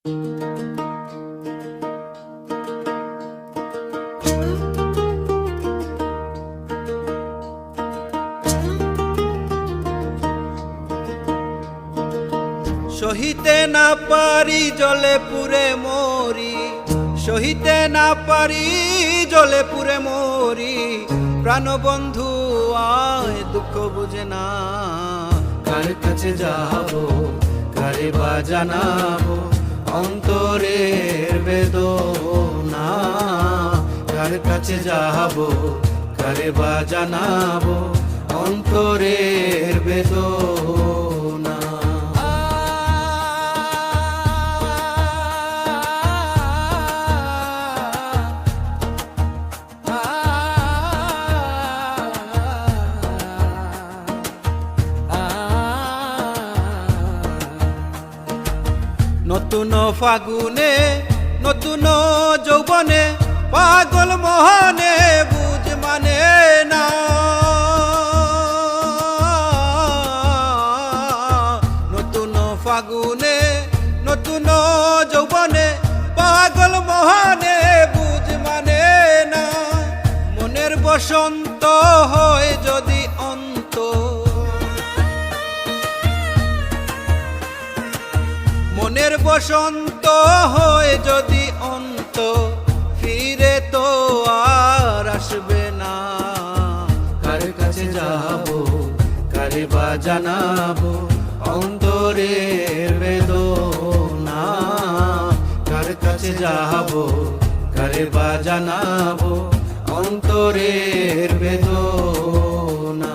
সহিতে না পারি জলে পুরে মরি, সহিতে না পারি জলে পুরে মরি। প্রাণবন্ধু আয় দুঃখ বুঝে না, কার কাছে যাবো কারে বা জানাবো অন্তরের বেদনা। কার কাছে যাবো কারে বা জানাবো অন্তরের বেদনা। নতুন ফাগুনে নতুন যৌবনে পাগল মোহনে বুঝ মানে না। নতুন ফাগুনে নতুন যৌবনে পাগল মোহনে বুঝ মানে না। মনের বসন্ত হয় যদি অন্ত, মনের বসন্ত হয় যদি অন্ত, ফিরে তো আর আসবে না। কার কাছে যাবো কারে বা জানাবো অন্তরের বেদনা। কার কাছে যাবো কারে বা জানাবো অন্তরের বেদনা।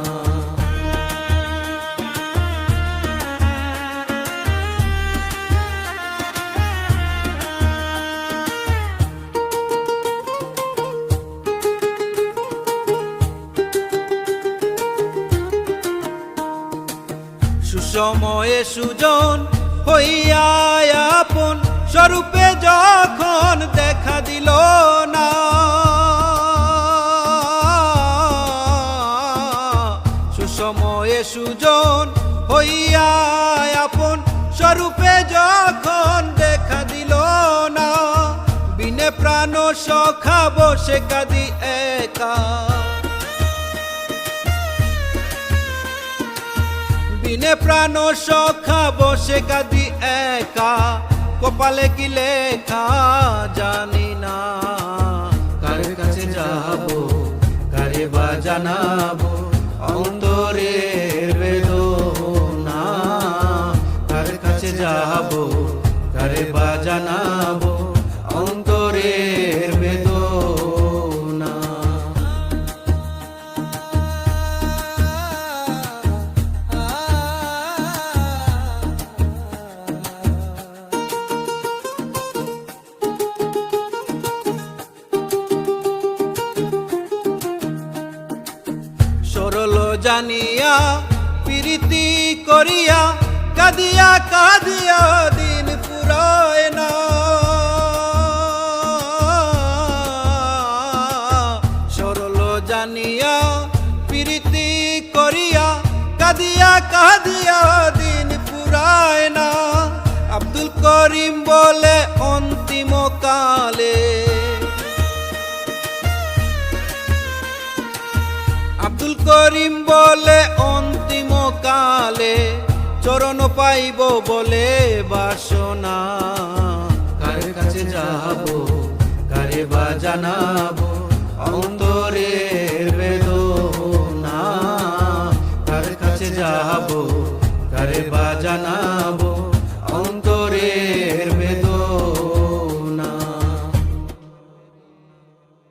সুসময়ে সুজন হইয়া আপন স্বরূপে যখন দেখা দিল না। সুসময়ে সুজন হইয়া আপন স্বরূপে যখন দেখা দিল না। বিনে প্রাণ সখা বসে কাঁদি একা, বিনে প্রাণ সখা বসে কাঁদি একা। কপালে কি লেখা জানি না। কার কাছে যাবো কারে বা জানাবো অন্তরের বেদনা। কার কাছে যাবো কারে বা জানাবো অন্তরের বেদনা। সরল জানিয়া প্রীতি করিয়া কাঁদিয়া কাঁদিয়া দিন ফুরায় না। সরল জানিয়া প্রীতি করিয়া কাঁদিয়া কাঁদিয়া দিন ফুরায় না। আব্দুল করিম বলে অন্তিম কালে, আব্দুল করিম বলে অন্তিম কালে চরণ পাইব বলে বাসনা। কার কাছে যাবো কারে বা জানাবো অন্তরের বেদনা। কার কাছে যাবো কারে বা জানাবো